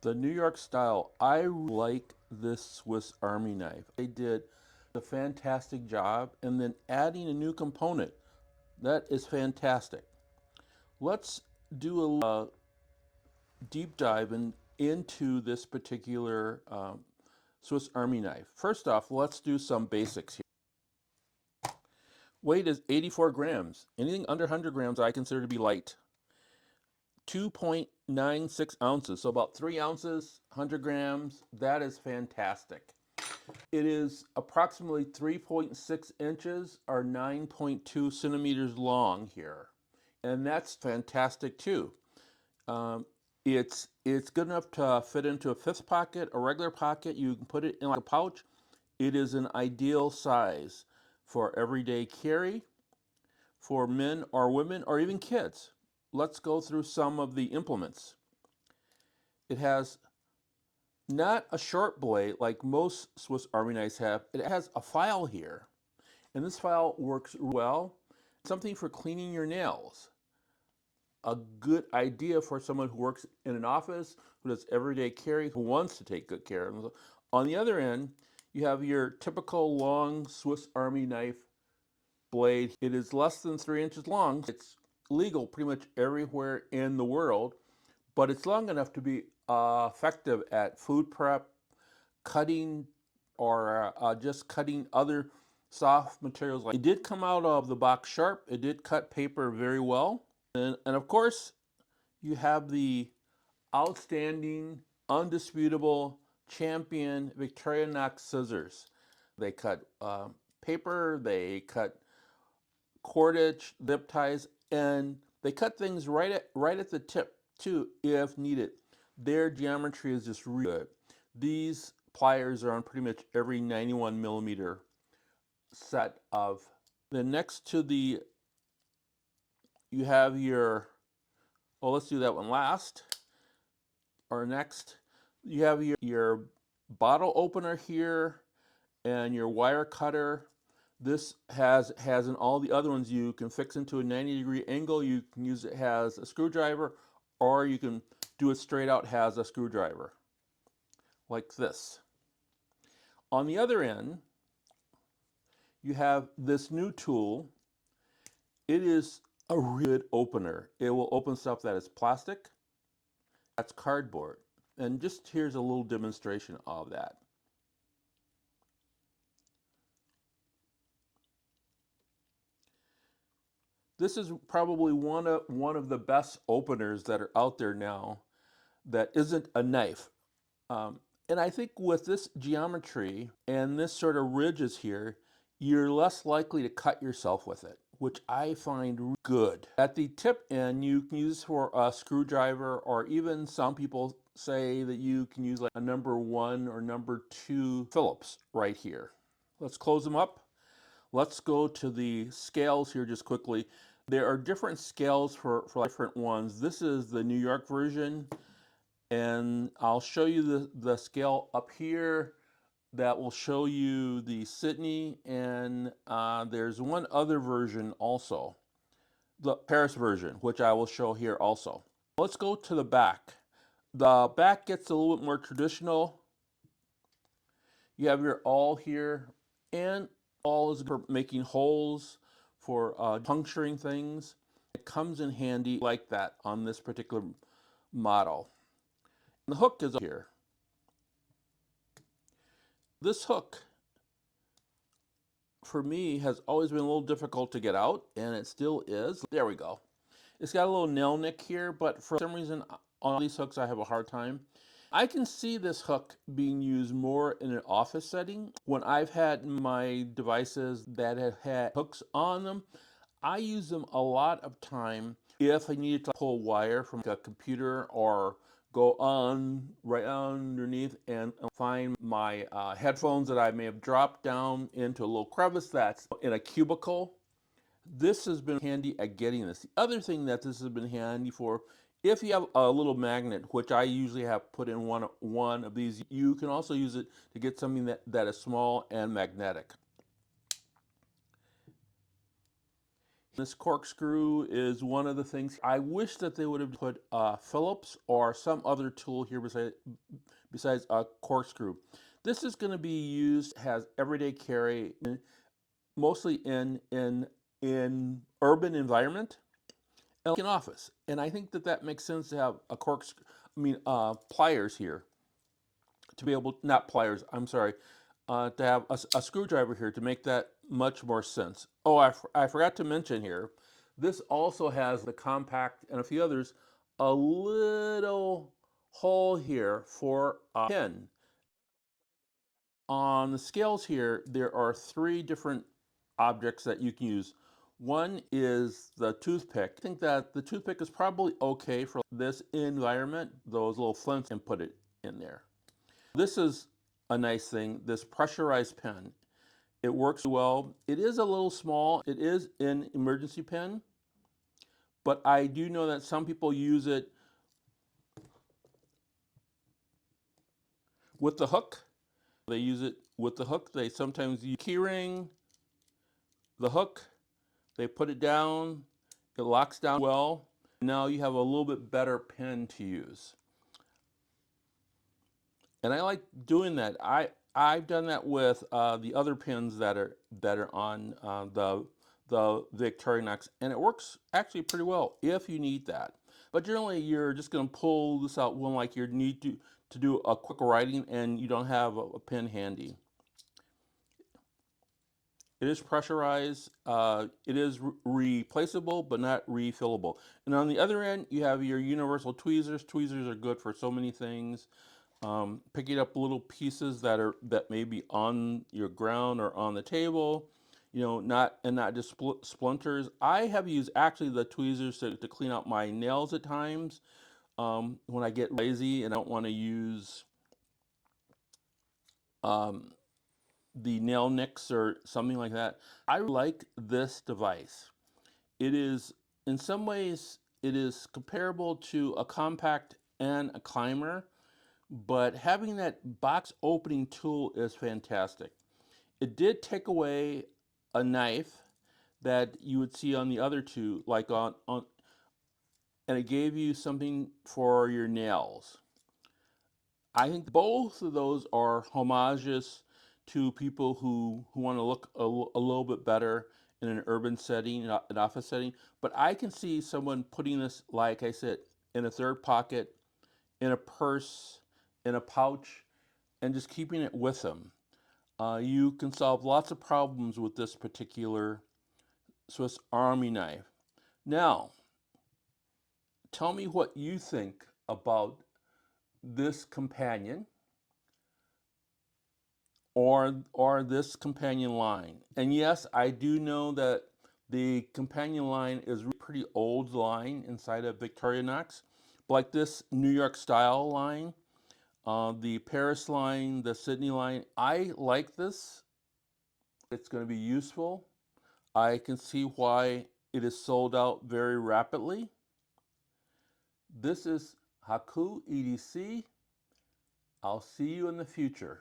The New York style, I like this Swiss Army knife. They did a fantastic job, and then adding a new component, that is fantastic. Let's do a deep dive into this particular Swiss Army knife. First off, let's do some basics here. Weight is 84 grams. Anything under 100 grams I consider to be light. 2.96 ounces, so about 3 ounces, 100 grams. That is fantastic. It is approximately 3.6 inches or 9.2 centimeters long here, and that's fantastic too. It's good enough to fit into a fifth pocket, a regular pocket. You can put it in like a pouch. It is an ideal size for everyday carry for men or women or even kids. Let's go through some of the implements. It has not a short blade like most Swiss Army knives have. It has a file here, and this file works well. Something for cleaning your nails. A good idea for someone who works in an office, who does everyday carry, who wants to take good care of them. On the other end, you have your typical long Swiss Army knife blade. It is less than 3 inches long. It's legal pretty much everywhere in the world, but it's long enough to be effective at food prep, cutting, or just cutting other soft materials. It did come out of the box sharp. It did cut paper very well. And of course, you have the outstanding, undisputable champion Victorinox scissors. They cut paper, they cut cordage, zip ties, and they cut things right at the tip too if needed. Their geometry is just really good. These pliers are on pretty much every 91 millimeter set of. Then next to the, you have your, well, let's do that one last. Or next, you have your bottle opener here and your wire cutter. This has in all the other ones, you can fix into a 90-degree angle. You can use it as a screwdriver, or you can do it straight out as a screwdriver, like this. On the other end, you have this new tool. It is a really good opener. It will open stuff that is plastic, that's cardboard. And just here's a little demonstration of that. This is probably one of the best openers that are out there now that isn't a knife. And I think with this geometry and this sort of ridges here, you're less likely to cut yourself with it, which I find good. At the tip end, you can use for a screwdriver, or even some people say that you can use like a number 1 or number 2 Phillips right here. Let's close them up. Let's go to the scales here just quickly. There are different scales for different ones. This is the New York version, and I'll show you the scale up here that will show you the Sydney, and there's one other version also, the Paris version, which I will show here also. Let's go to the back. The back gets a little bit more traditional. You have your awl here, and awl is for making holes, for puncturing things. It comes in handy like that on this particular model. And the hook is up here. This hook, for me, has always been a little difficult to get out, and it still is. There we go. It's got a little nail nick here, but for some reason on these hooks I have a hard time. I can see this hook being used more in an office setting. When I've had my devices that have had hooks on them, I use them a lot of time if I needed to pull wire from a computer, or go on right underneath and find my headphones that I may have dropped down into a little crevice that's in a cubicle. This has been handy at getting this. The other thing that this has been handy for, if you have a little magnet, which I usually have put in one of these, you can also use it to get something that is small and magnetic. This corkscrew is one of the things. I wish that they would have put Phillips or some other tool here besides a corkscrew. This is going to be used, has everyday carry, mostly in urban environment and in office. And I think that that makes sense to have a pliers here to be able, not pliers, I'm sorry, to have a screwdriver here to make that much more sense. Oh, I forgot to mention here, this also has the compact and a few others, a little hole here for a pin. On the scales here, there are 3 different objects that you can use. One is the toothpick. I think that the toothpick is probably okay for this environment, those little flints, and put it in there. This is a nice thing, this pressurized pen. It works well. It is a little small. It is an emergency pen, but I do know that some people use it with the hook. They use it with the hook. They sometimes use keyring, the hook, they put it down, it locks down well. Now you have a little bit better pen to use. And I like doing that. I've done that with the other pens that are on the Victorinox, and it works actually pretty well if you need that. But generally, you're just going to pull this out when like you need to do a quick writing and you don't have a pen handy. It is pressurized. It is replaceable, but not refillable. And on the other end, you have your universal tweezers. Tweezers are good for so many things. Picking up little pieces that may be on your ground or on the table, you know, not just splinters. I have used actually the tweezers to clean out my nails at times when I get lazy and I don't want to use the nail nicks or something like that. I like this device. It is, in some ways, it is comparable to a compact and a climber, but having that box opening tool is fantastic. It did take away a knife that you would see on the other two, like and it gave you something for your nails. I think both of those are homages to people who want to look a little bit better in an urban setting, an office setting. But I can see someone putting this, like I said, in a third pocket, in a purse, in a pouch, and just keeping it with them. You can solve lots of problems with this particular Swiss Army knife. Now, tell me what you think about this companion or this companion line. And yes, I do know that the companion line is a pretty old line inside of Victorinox, like this New York style line, the Paris line, the Sydney line. I like this. It's going to be useful. I can see why it is sold out very rapidly. This is Haku EDC. I'll see you in the future.